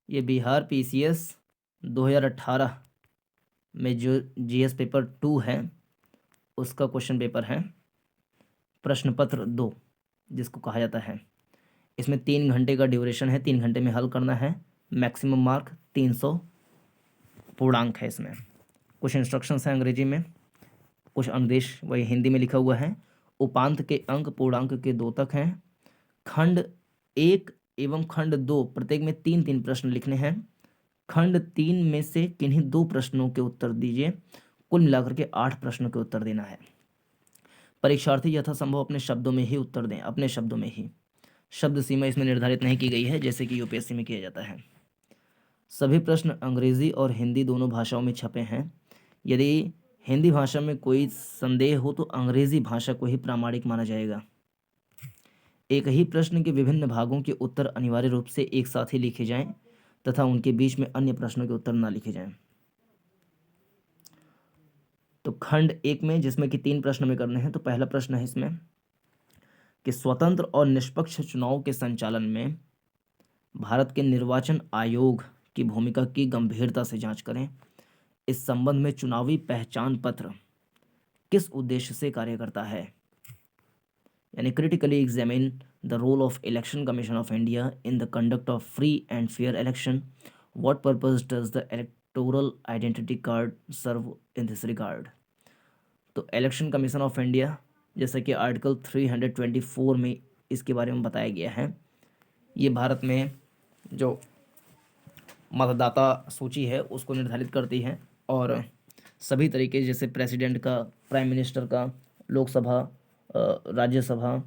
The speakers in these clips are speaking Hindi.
ये बिहार पीसीएस 2018 में जो जीएस पेपर 2 है उसका क्वेश्चन पेपर है प्रश्न पत्र 2 जिसको कहा जाता है। इसमें 3 घंटे का ड्यूरेशन है, 3 घंटे में हल करना है। मैक्सिमम मार्क 300 पूर्णांक है। इसमें कुछ इंस्ट्रक्शंस हैं अंग्रेजी में, कुछ अनुदेश वही हिंदी में लिखा हुआ है। उपांत के अंक पूर्णांक के 2 तक हैं। खंड 1 एवं खंड 2 प्रत्येक में 3-3 प्रश्न लिखने हैं। खंड 3 में से किन्हीं 2 प्रश्नों के उत्तर दीजिए। कुल मिलाकर के 8 प्रश्नों के उत्तर देना है। परीक्षार्थी यथासंभव अपने शब्दों में ही उत्तर दें, अपने शब्दों में ही। शब्द सीमा इसमें निर्धारित नहीं की गई है जैसे कि यूपीएससी में किया जाता है। सभी प्रश्न अंग्रेजी और हिंदी दोनों भाषाओं में छपे हैं। यदि हिंदी भाषा में कोई संदेह हो तो अंग्रेजी भाषा को ही प्रामाणिक माना जाएगा। एक ही प्रश्न के विभिन्न भागों के उत्तर अनिवार्य रूप से एक साथ ही लिखे जाएं तथा उनके बीच में अन्य प्रश्नों के उत्तर न लिखे जाएं। तो खंड 1 में, जिसमें कि 3 प्रश्न में करने हैं, तो पहला प्रश्न है इसमें कि स्वतंत्र और निष्पक्ष चुनाव के संचालन में भारत के निर्वाचन आयोग की भूमिका की गंभीरता से जांच करें। इस संबंध में चुनावी पहचान पत्र किस उद्देश्य से कार्य करता है। यानी critically examine the role of election commission of India in the conduct of free and fair election. What purpose does the electoral identity card serve in this regard. तो इलेक्शन कमीशन ऑफ इंडिया, जैसा कि आर्टिकल 324 में इसके बारे में बताया गया है, ये भारत में जो मतदाता सूची है उसको निर्धारित करती है और सभी तरीके, जैसे प्रेसिडेंट का, प्राइम मिनिस्टर का, लोकसभा, राज्यसभा,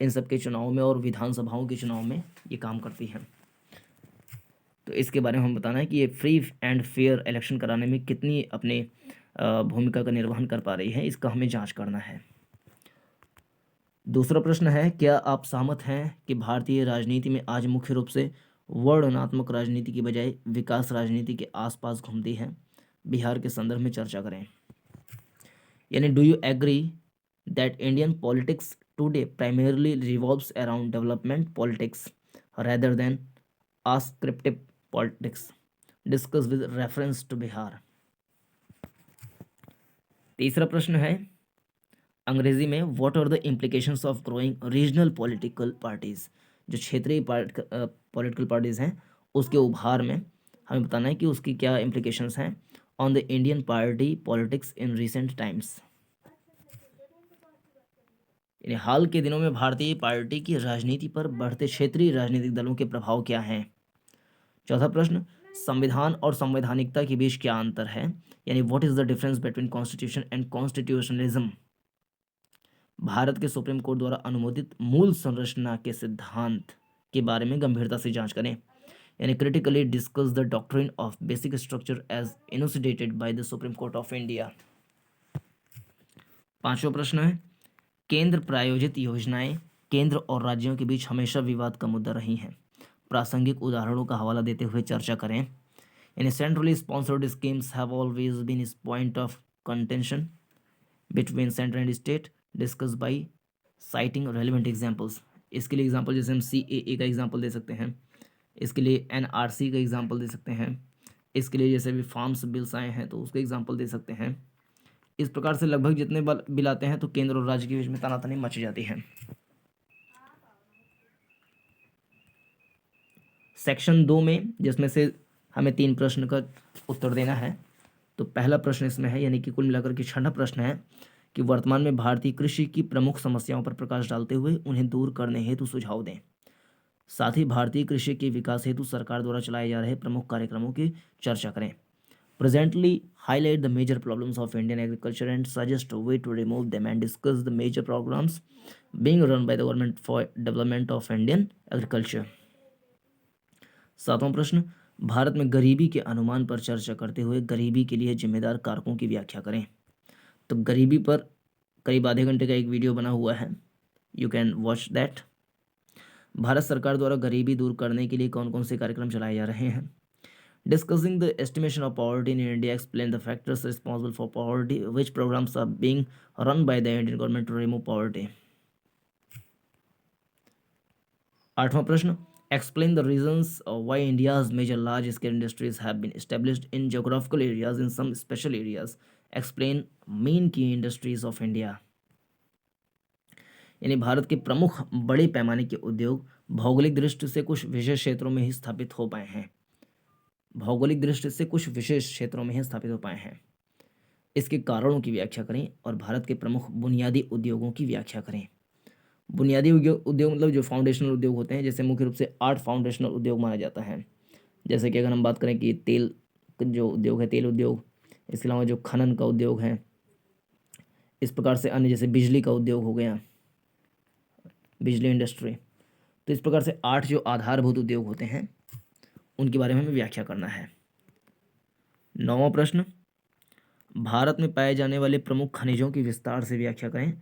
इन सब के चुनाव में और विधानसभाओं के चुनाव में ये काम करती है। तो इसके बारे में हम बताना है कि ये फ्री एंड फेयर इलेक्शन कराने में कितनी अपनी भूमिका का निर्वहन कर पा रही है, इसका हमें जांच करना है। दूसरा प्रश्न है, क्या आप सहमत हैं कि भारतीय राजनीति में आज मुख्य रूप से वर्णनात्मक राजनीति की बजाय विकास राजनीति के आसपास घूमती है। बिहार के संदर्भ में चर्चा करें। यानी do you agree that Indian politics today primarily revolves around development politics rather than ascriptive politics, discuss with reference to Bihar. तीसरा प्रश्न है अंग्रेजी में, what are the implications of growing regional political parties. जो क्षेत्रीय पॉलिटिकल पार्टीज हैं उसके उभार में हमें बताना है कि उसकी क्या इम्प्लीकेशंस हैं on the Indian party politics in recent times. यानी हाल के दिनों में भारतीय पार्टी की राजनीति पर बढ़ते क्षेत्रीय राजनीतिक दलों के प्रभाव क्या हैं। चौथा प्रश्न, संविधान और संवैधानिकता के बीच क्या अंतर है। यानी what is the difference between constitution and constitutionalism. Bharat के सुप्रीम कोर्ट द्वारा अनुमोदित मूल संरचना के सिद्धांत के बारे में गंभीरता से जांच करें। यानी critically discuss the doctrine of basic structure as enunciated by the supreme court of India. पांचवा प्रश्न है, केंद्र प्रायोजित योजनाएं केंद्र और राज्यों के बीच हमेशा विवाद का मुद्दा रही हैं। प्रासंगिक उदाहरणों का हवाला देते हुए चर्चा करें। यानी centrally sponsored schemes have always been is point of contention between centre and state, discuss by citing relevant examples. इसके लिए एग्जाम्पल जैसे हम CAA का एग्जाम्पल दे सकते हैं, इसके लिए NRC का एग्जाम्पल दे सकते हैं, इसके लिए जैसे भी फार्म्स बिल्स आए हैं तो उसका एग्जाम्पल दे सकते हैं। इस प्रकार से लगभग जितने बिल आते हैं तो केंद्र और राज्य के बीच में तनातनी मच जाती है। सेक्शन 2 में, जिसमें से हमें 3 प्रश्न का उत्तर देना है, तो पहला प्रश्न इसमें है, यानी कि कुल मिलाकर के 6वां प्रश्न है कि वर्तमान में भारतीय कृषि की प्रमुख समस्याओं पर प्रकाश डालते हुए उन्हें दूर करने हेतु सुझाव दें। साथ ही भारतीय कृषि के विकास हेतु सरकार द्वारा चलाए जा रहे प्रमुख कार्यक्रमों की चर्चा करें। Presently, highlight the major problems of Indian agriculture and suggest a way to remove them and discuss the major programs being run by the government for development of Indian agriculture. 7वां प्रश्न, भारत में गरीबी के अनुमान पर चर्चा करते हुए गरीबी के लिए जिम्मेदार कारकों की व्याख्या करें। तो गरीबी पर करीब आधे घंटे का एक वीडियो बना हुआ है, you can watch that. Bharat सरकार द्वारा गरीबी दूर करने के लिए कौन कौन से कार्यक्रम चलाए जा रहे हैं। Discussing the estimation of poverty in India, explain the factors responsible for poverty, which programs are being run by the Indian government to remove poverty. 8वां प्रश्न, Explain the reasons why India's major large-scale industries have been established in geographical areas in some special areas. Explain main key industries of India. यानी भारत के प्रमुख बड़े पैमाने के उद्योग भौगोलिक दृष्टि से कुछ विशेष क्षेत्रों में ही स्थापित हो पाए हैं। भौगोलिक दृष्टि से कुछ विशेष क्षेत्रों में ही स्थापित हो पाए हैं। इसके कारणों की व्याख्या करें और भारत के प्रमुख बुनियादी उद्योगों की व्याख्या करें। बुनियादी उद्योग मतलब जो फाउंडेशनल उद्योग होते हैं, जैसे मुख्य रूप से 8 फाउंडेशनल उद्योग माना जाता है। जैसे कि अगर हम बात करें कि तेल जो उद्योग है, तेल उद्योग, इसके अलावा जो खनन का उद्योग है, इस प्रकार से अन्य जैसे बिजली का उद्योग हो गया, बिजली इंडस्ट्री। तो इस प्रकार से 8 जो आधारभूत उद्योग होते हैं उनके बारे में हमें व्याख्या करना है। 9वां प्रश्न, भारत में पाए जाने वाले प्रमुख खनिजों की विस्तार से व्याख्या करें।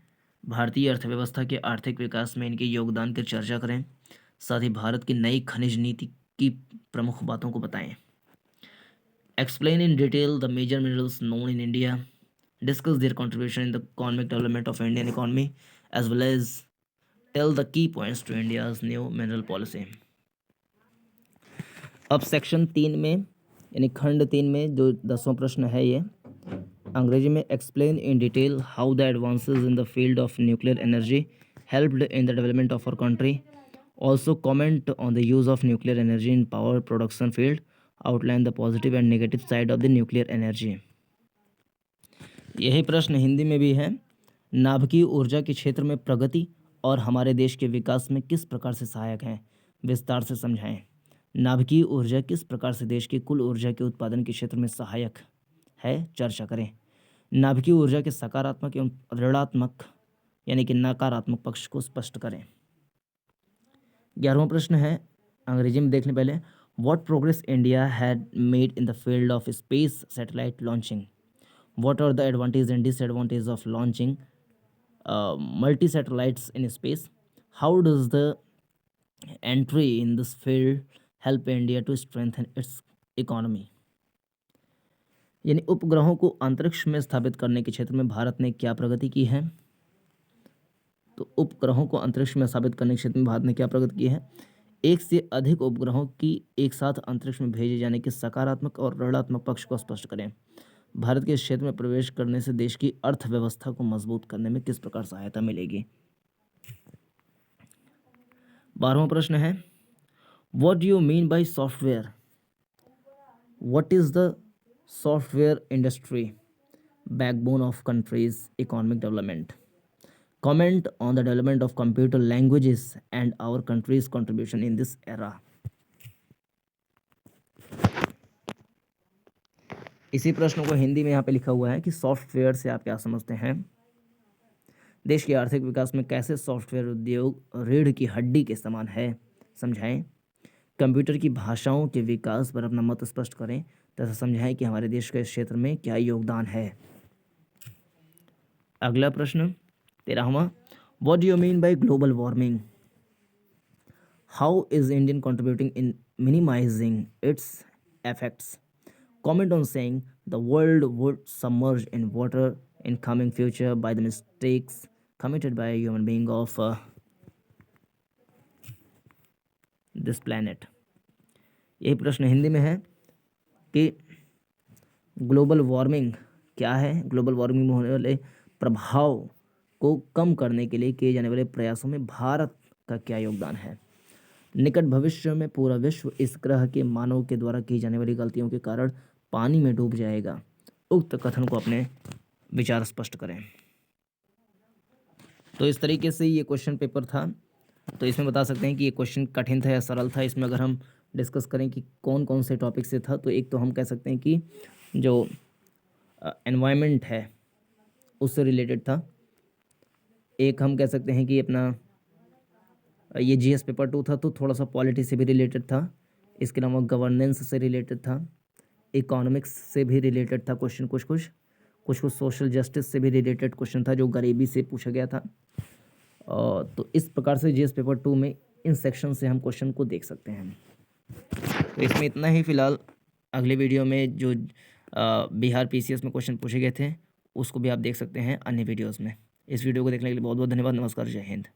भारतीय अर्थव्यवस्था के आर्थिक विकास में इनके योगदान की चर्चा करें। साथ ही भारत की नई खनिज नीति की प्रमुख बातों को बताएं। Explain in detail the major minerals known in India. Discuss their contribution in the economic development of Indian economy as well as tell the key points to India's new mineral policy. अब सेक्शन 3 में यानी खंड 3 में जो 10वां प्रश्न है, ये अंग्रेजी में explain in detail how the advances in the field of nuclear energy helped in the development of our country. Also comment on the use of nuclear energy in power production field. Outline the positive and negative side of the nuclear energy. यही प्रश्न हिंदी में भी है। नाभिकीय ऊर्जा के क्षेत्र में प्रगति और हमारे देश के विकास में किस प्रकार से सहायक है, विस्तार से समझाएं। नाभिकीय ऊर्जा किस प्रकार से देश की कुल ऊर्जा के उत्पादन के क्षेत्र में सहायक है, चर्चा करें। नाभिकीय ऊर्जा के सकारात्मक एवं ऋणात्मक यानी कि नकारात्मक पक्ष को स्पष्ट करें। 11वां प्रश्न है, अंग्रेजी में देखने पहले, what progress India had made in the field of space satellite launching. What are the advantage and disadvantage of launching multi satellites in space. How does the entry in this field help India to strengthen its economy. यानी उपग्रहों को अंतरिक्ष में स्थापित करने के क्षेत्र में भारत ने क्या प्रगति की है। तो उपग्रहों को अंतरिक्ष में स्थापित करने के क्षेत्र में भारत ने क्या प्रगति की है। एक से अधिक उपग्रहों की एक साथ अंतरिक्ष में भेजे जाने के सकारात्मक और ऋणात्मक पक्ष को स्पष्ट करें। भारत के इस क्षेत्र में प्रवेश करने से देश की अर्थव्यवस्था को मजबूत करने में किस प्रकार सहायता मिलेगी। 12वां प्रश्न है, what do you mean by software. What is the software industry backbone of country's economic development. Comment on the development of computer languages and our country's contribution in this era. इसी प्रश्न को हिंदी में यहाँ पे लिखा हुआ है कि सॉफ्टवेयर से आप क्या समझते हैं। देश के आर्थिक विकास में कैसे सॉफ्टवेयर उद्योग रीढ़ की हड्डी के समान है, समझाएं। कंप्यूटर की भाषाओं के विकास पर अपना मत स्पष्ट करें तथा समझाएं कि हमारे देश के इस क्षेत्र में क्या योगदान है। अगला प्रश्न 13वां, what do you mean by global warming. How is Indian contributing in minimizing its effects. Comment on saying the world would submerge in water in coming future by the mistakes committed by a human being of this planet. यही प्रश्न हिंदी में है कि ग्लोबल वार्मिंग क्या है, ग्लोबल वार्मिंग में होने वाले प्रभाव को कम करने के लिए किए जाने वाले प्रयासों में भारत का क्या योगदान है। निकट भविष्य में पूरा विश्व इस ग्रह के मानव के द्वारा की जाने वाली गलतियों के कारण पानी में डूब जाएगा। उक्त कथन को अपने विचार स्पष्ट करें। तो इस तरीके से ये क्वेश्चन पेपर था। तो इसमें बता सकते हैं कि ये क्वेश्चन कठिन था या सरल था। इसमें अगर हम डिस्कस करें कि कौन कौन से टॉपिक से था, तो एक तो हम कह सकते हैं कि जो एनवायरनमेंट है उससे रिलेटेड था। एक हम कह सकते हैं कि अपना ये जीएस पेपर 2 था, तो थोड़ा सा पॉलिटी से भी रिलेटेड था। इसके अलावा गवर्नेंस से रिलेटेड था, इकोनॉमिक्स से भी रिलेटेड था क्वेश्चन, कुछ सोशल जस्टिस से भी रिलेटेड क्वेश्चन था जो गरीबी से पूछा गया था। तो इस प्रकार से जीएस पेपर 2 में इन सेक्शन से हम क्वेश्चन को देख सकते हैं। तो इसमें इतना ही फिलहाल। अगले वीडियो में जो बिहार पीसीएस में क्वेश्चन पूछे गए थे उसको भी आप देख सकते हैं अन्य वीडियोज़ में। इस वीडियो को देखने के लिए बहुत बहुत धन्यवाद। नमस्कार, जय हिंद।